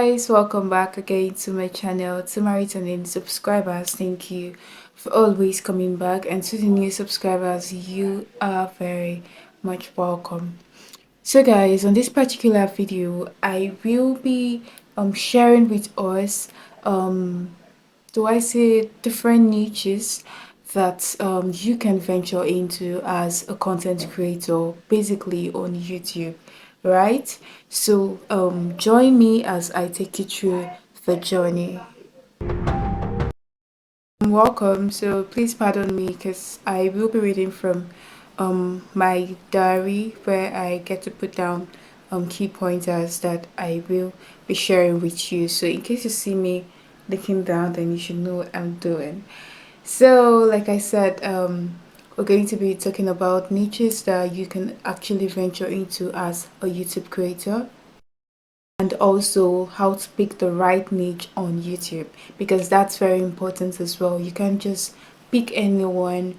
guys, welcome back again to my channel. To my returning subscribers, thank you for always coming back, and to the new subscribers, you are very much welcome. So guys, on this particular video I will be sharing with us do I say different niches that you can venture into as a content creator, basically on YouTube, right? So join me as I take you through the journey. Welcome. So please pardon me because I will be reading from my diary where I get to put down key pointers that I will be sharing with you. So in case you see me looking down, then you should know what I'm doing. So like I said, we're going to be talking about niches that you can actually venture into as a YouTube creator, and also how to pick the right niche on YouTube, because that's very important as well. You can't just pick anyone.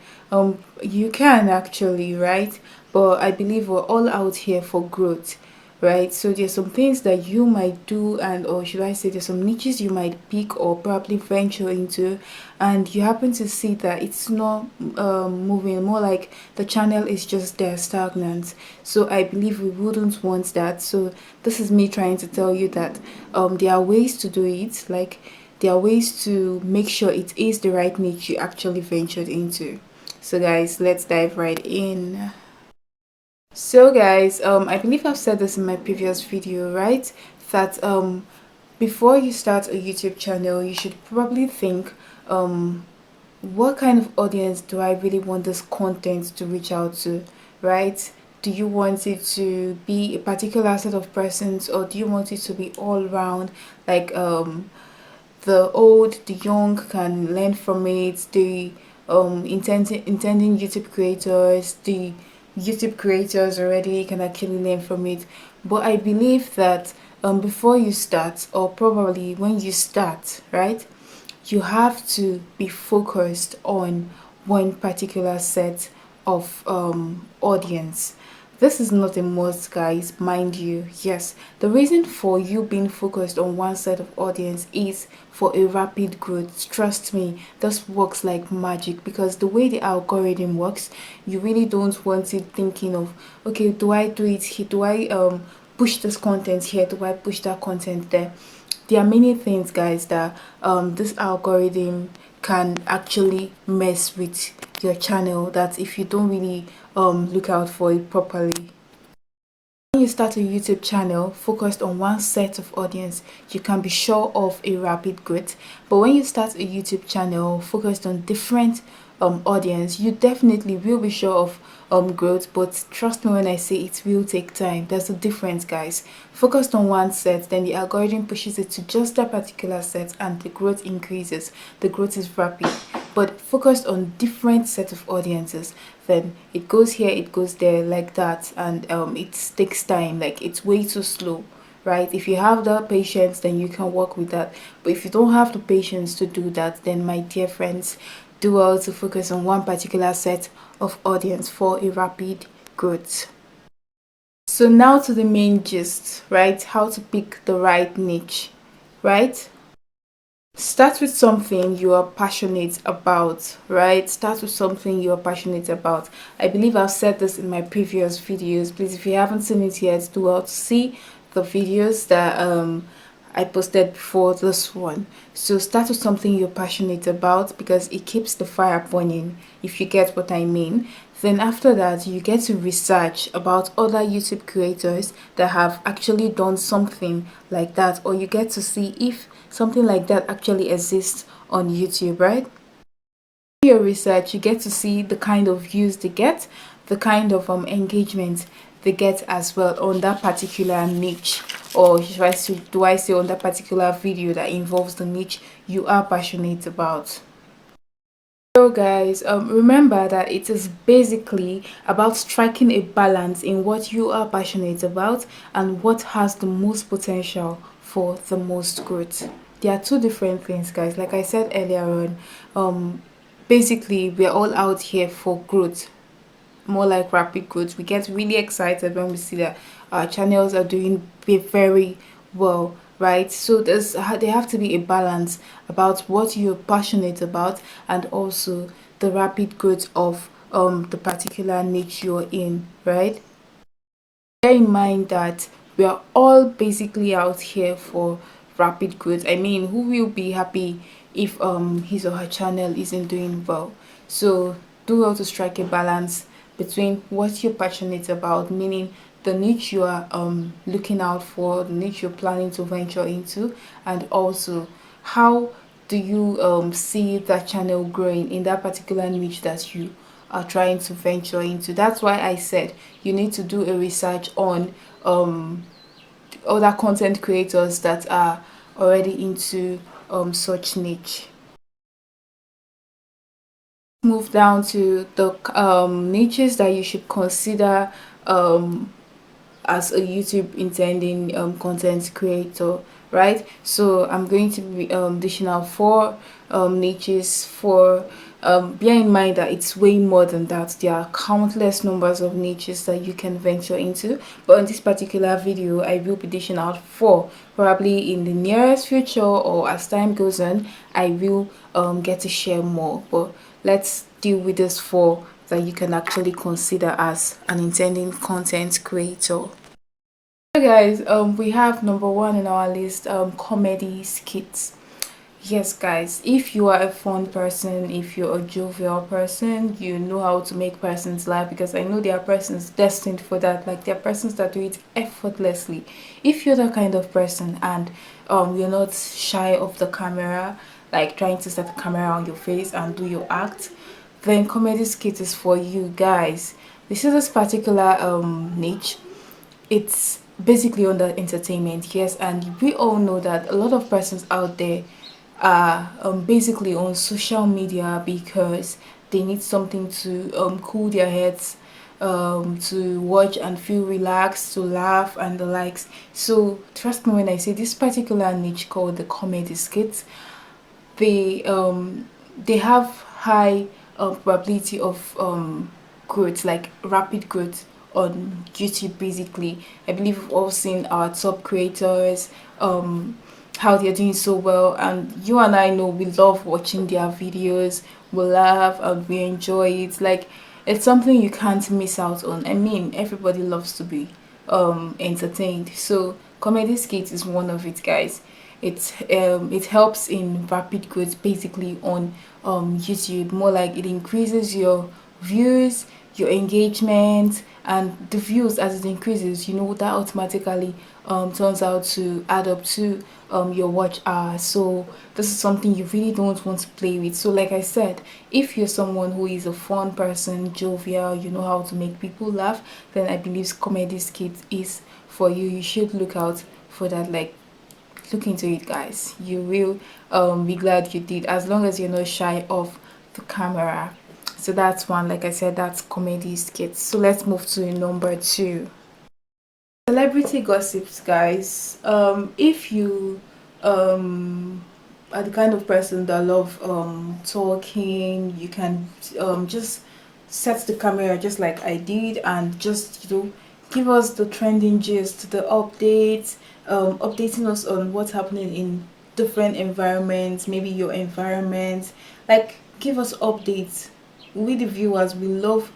You can actually, right? But I believe we're all out here for growth, right? So there's some things that you might do, and or should I say there's some niches you might pick or probably venture into, and you happen to see that it's not moving, more like the channel is just there stagnant. So I believe we wouldn't want that. So this is me trying to tell you that there are ways to do it, like there are ways to make sure it is the right niche you actually ventured into. So guys, let's dive right in. So guys, I believe I've said this in my previous video, right? That before you start a YouTube channel, you should probably think what kind of audience do I really want this content to reach out to, right? Do you want it to be a particular set of persons, or do you want it to be all round, like the old, the young can learn from it, the intending YouTube creators, the YouTube creators already can actually learn from it. But I believe that before you start, or probably when you start, right, you have to be focused on one particular set of audience. This is not a must, guys, mind you. Yes, the reason for you being focused on one set of audience is for a rapid growth. Trust me, this works like magic, because the way the algorithm works, you really don't want it thinking of, okay, do I do it here, do I push this content here, do I push that content there. There are many things, guys, that this algorithm can actually mess with your channel, that if you don't really look out for it properly. When you start a YouTube channel focused on one set of audience, you can be sure of a rapid growth. But when you start a YouTube channel focused on different audience, you definitely will be sure of growth. But trust me when I say it will take time. There's a difference, guys. Focused on one set, then the algorithm pushes it to just that particular set, and the growth increases. The growth is rapid. But focused on different set of audiences, then it goes here, it goes there, like that, and it takes time, like it's way too slow, right? If you have the patience, then you can work with that. But if you don't have the patience to do that, then my dear friends, do well to focus on one particular set of audience for a rapid growth. So now to the main gist, right? How to pick the right niche, right? Start with something you are passionate about, right? Start with something you are passionate about. I believe I've said this in my previous videos. Please, if you haven't seen it yet, do well to see the videos that I posted before this one. So start with something you're passionate about, because it keeps the fire burning, if you get what I mean. Then after that, you get to research about other YouTube creators that have actually done something like that, or you get to see if something like that actually exists on YouTube, right? In your research, you get to see the kind of views they get, the kind of engagement they get as well on that particular niche, or should I say, do I say on that particular video that involves the niche you are passionate about. So guys, remember that it is basically about striking a balance in what you are passionate about and what has the most potential for the most growth. There are two different things, guys. Like I said earlier on, basically we're all out here for growth, more like rapid growth. We get really excited when we see that our channels are doing very well, right? So there have to be a balance about what you're passionate about and also the rapid growth of the particular niche you're in, right? Bear in mind that we are all basically out here for rapid growth. I mean, who will be happy if his or her channel isn't doing well? So do well to strike a balance between what you're passionate about, meaning the niche you are looking out for, the niche you're planning to venture into, and also how do you see that channel growing in that particular niche that you are trying to venture into. That's why I said you need to do a research on other content creators that are already into such niche. Move down to the niches that you should consider as a YouTube intending content creator, right? So I'm going to be dishing out four niches for bear in mind that it's way more than that. There are countless numbers of niches that you can venture into, but in this particular video I will be dishing out four. Probably in the nearest future or as time goes on I will get to share more, but let's deal with this four that you can actually consider as an intending content creator. So guys, we have number one in our list, comedy skits. Yes guys, if you are a fun person, if you're a jovial person, you know how to make persons laugh, because I know there are persons destined for that. Like there are persons that do it effortlessly. If you're that kind of person and you're not shy of the camera, like trying to set the camera on your face and do your act, then comedy skit is for you guys. This is this particular niche. It's basically under entertainment, yes, and we all know that a lot of persons out there are basically on social media because they need something to cool their heads, to watch and feel relaxed, to laugh and the likes. So trust me when I say this particular niche called the comedy skits, they have high probability of growth, like rapid growth on YouTube. Basically, I believe we've all seen our top creators, how they're doing so well, and you and I know we love watching their videos. We laugh and we enjoy it. Like it's something you can't miss out on. I mean, everybody loves to be entertained, so comedy skit is one of it, guys. It helps in rapid growth basically on YouTube. More like it increases your views, your engagement, and the views. As it increases, you know that automatically turns out to add up to your watch hours. So this is something you really don't want to play with. So like I said, if you're someone who is a fun person, jovial, you know how to make people laugh, then I believe comedy skit is for you. You should look out for that. Like look into it, guys. You will be glad you did, as long as you're not shy of the camera. So that's one. Like I said, that's comedy skits. So let's move to number two, celebrity gossips, guys. If you are the kind of person that love talking, you can just set the camera just like I did and just, you know, give us the trending gist, the updates, updating us on what's happening in different environments, maybe your environment. Like give us updates. We the viewers, we love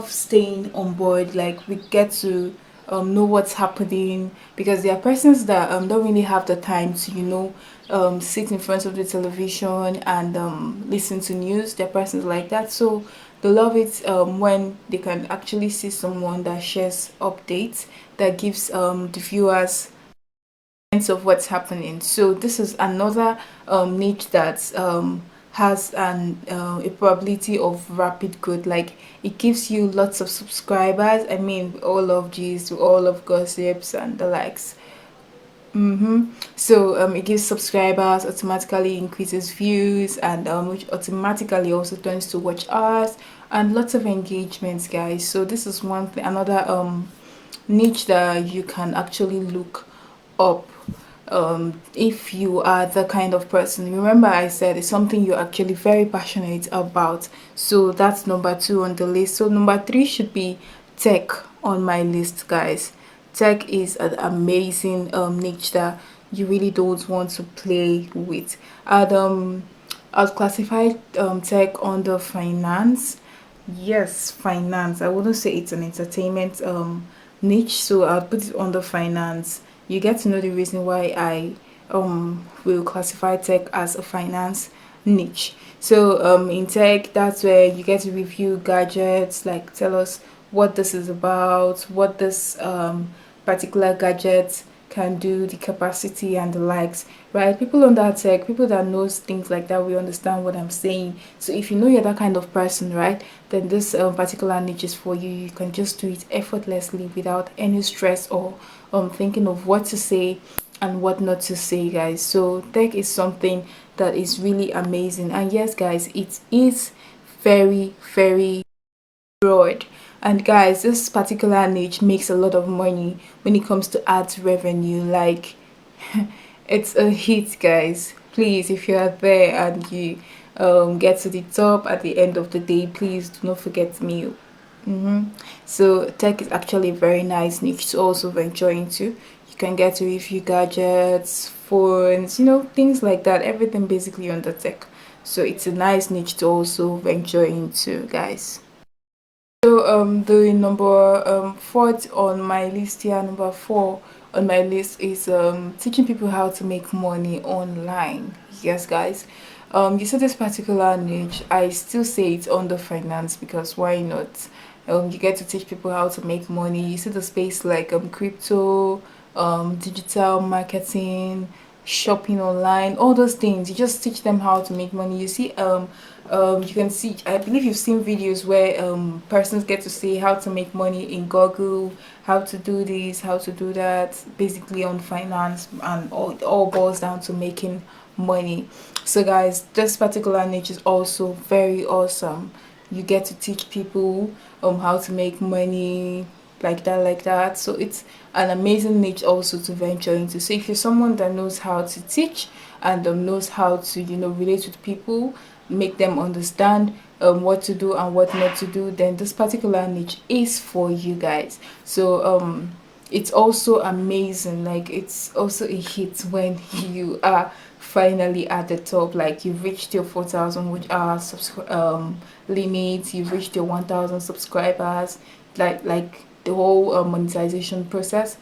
staying on board. Like we get to know what's happening, because there are persons that don't really have the time to, you know, sit in front of the television and listen to news. There are persons like that, so they love it when they can actually see someone that shares updates, that gives the viewers of what's happening. So this is another niche that has a probability of rapid growth. Like it gives you lots of subscribers. I mean, we all love gist, we all love gossips and the likes. So it gives subscribers, automatically increases views, and which automatically also turns to watch hours and lots of engagements, guys. So this is one thing, another niche that you can actually look up if you are the kind of person. Remember I said it's something you're actually very passionate about. So that's number two on the list. So number three should be tech on my list, guys. tech is an amazing niche that you really don't want to play with. And I'd classify tech under finance. Yes, finance. I wouldn't say it's an entertainment niche, so I'll put it under finance. You get to know the reason why I will classify tech as a finance niche. So in tech, that's where you get to review gadgets, like tell us what this is about, what this particular gadget can do, the capacity and the likes, right? People on that tech, people that knows things like that, we understand what I'm saying. So if you know you're that kind of person, right, then this particular niche is for you. You can just do it effortlessly without any stress or thinking of what to say and what not to say, guys. So tech is something that is really amazing. And yes, guys, it is very, very broad. And guys, this particular niche makes a lot of money when it comes to ads revenue. Like, it's a hit, guys. Please, if you are there and you get to the top at the end of the day, please do not forget me. So tech is actually a very nice niche to also venture into. You can get to review gadgets, phones, things like that. Everything basically under tech. So it's a nice niche to also venture into, guys. So the number fourth on my list here, number four on my list is teaching people how to make money online. Yes, guys. You see this particular niche, I still say it's under finance because why not? You get to teach people how to make money. You see the space like crypto, digital marketing, shopping online, all those things. You just teach them how to make money. You see you can see, I believe you've seen videos where persons get to see how to make money in Google, how to do this, how to do that, basically on finance, and it all boils down to making money. So guys, this particular niche is also very awesome. You get to teach people how to make money, like that. So it's an amazing niche also to venture into. So if you're someone that knows how to teach and knows how to relate with people, make them understand what to do and what not to do, then this particular niche is for you guys. So it's also amazing, like it's also a hit when you are finally at the top, like you've reached your 4,000 which are limit, you've reached your 1,000 subscribers, like the whole monetization process.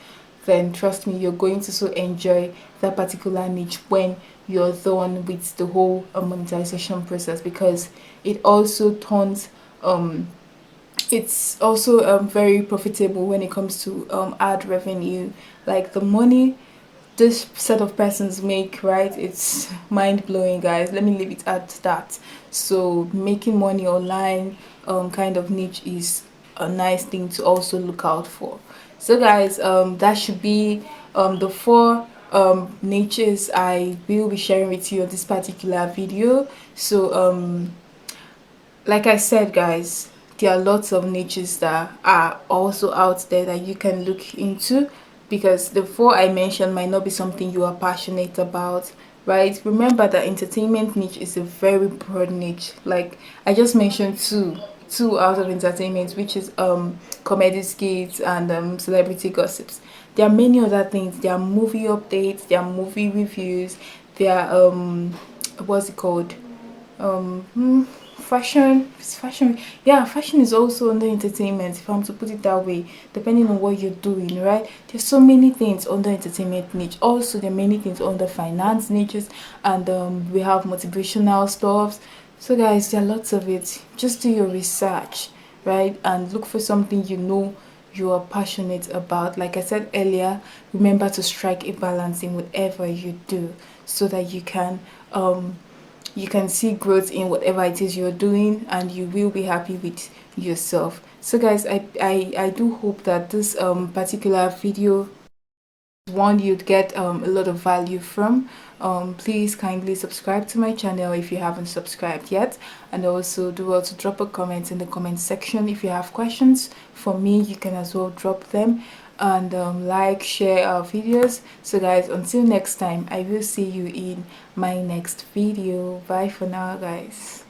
Then trust me, you're going to so enjoy that particular niche when you're done with the whole monetization process, because it also turns it's also very profitable when it comes to ad revenue. Like the money this set of persons make, right, it's mind-blowing, guys. Let me leave it at that. So making money online kind of niche is a nice thing to also look out for. So guys, that should be the four niches I will be sharing with you on this particular video. So like I said, guys, there are lots of niches that are also out there that you can look into, because the four I mentioned might not be something you are passionate about, right? Remember that entertainment niche is a very broad niche. Like I just mentioned two out of entertainment, which is comedy skits and celebrity gossips. There are many other things. There are movie updates, there are movie reviews, there are what's it called, fashion. It's fashion, yeah, fashion is also under entertainment, if I'm to put it that way, depending on what you're doing, right? There's so many things under entertainment niche. Also there are many things under finance niches, and we have motivational stuff. So guys, there are lots of it. Just do your research, right, and look for something you are passionate about. Like I said earlier, remember to strike a balance in whatever you do, so that you can see growth in whatever it is you're doing, and you will be happy with yourself. So guys, I do hope that this particular video one you'd get a lot of value from. Please kindly subscribe to my channel if you haven't subscribed yet, and also do well to drop a comment in the comment section. If you have questions for me, you can as well drop them, and like, share our videos. So guys, until next time, I will see you in my next video. Bye for now, guys.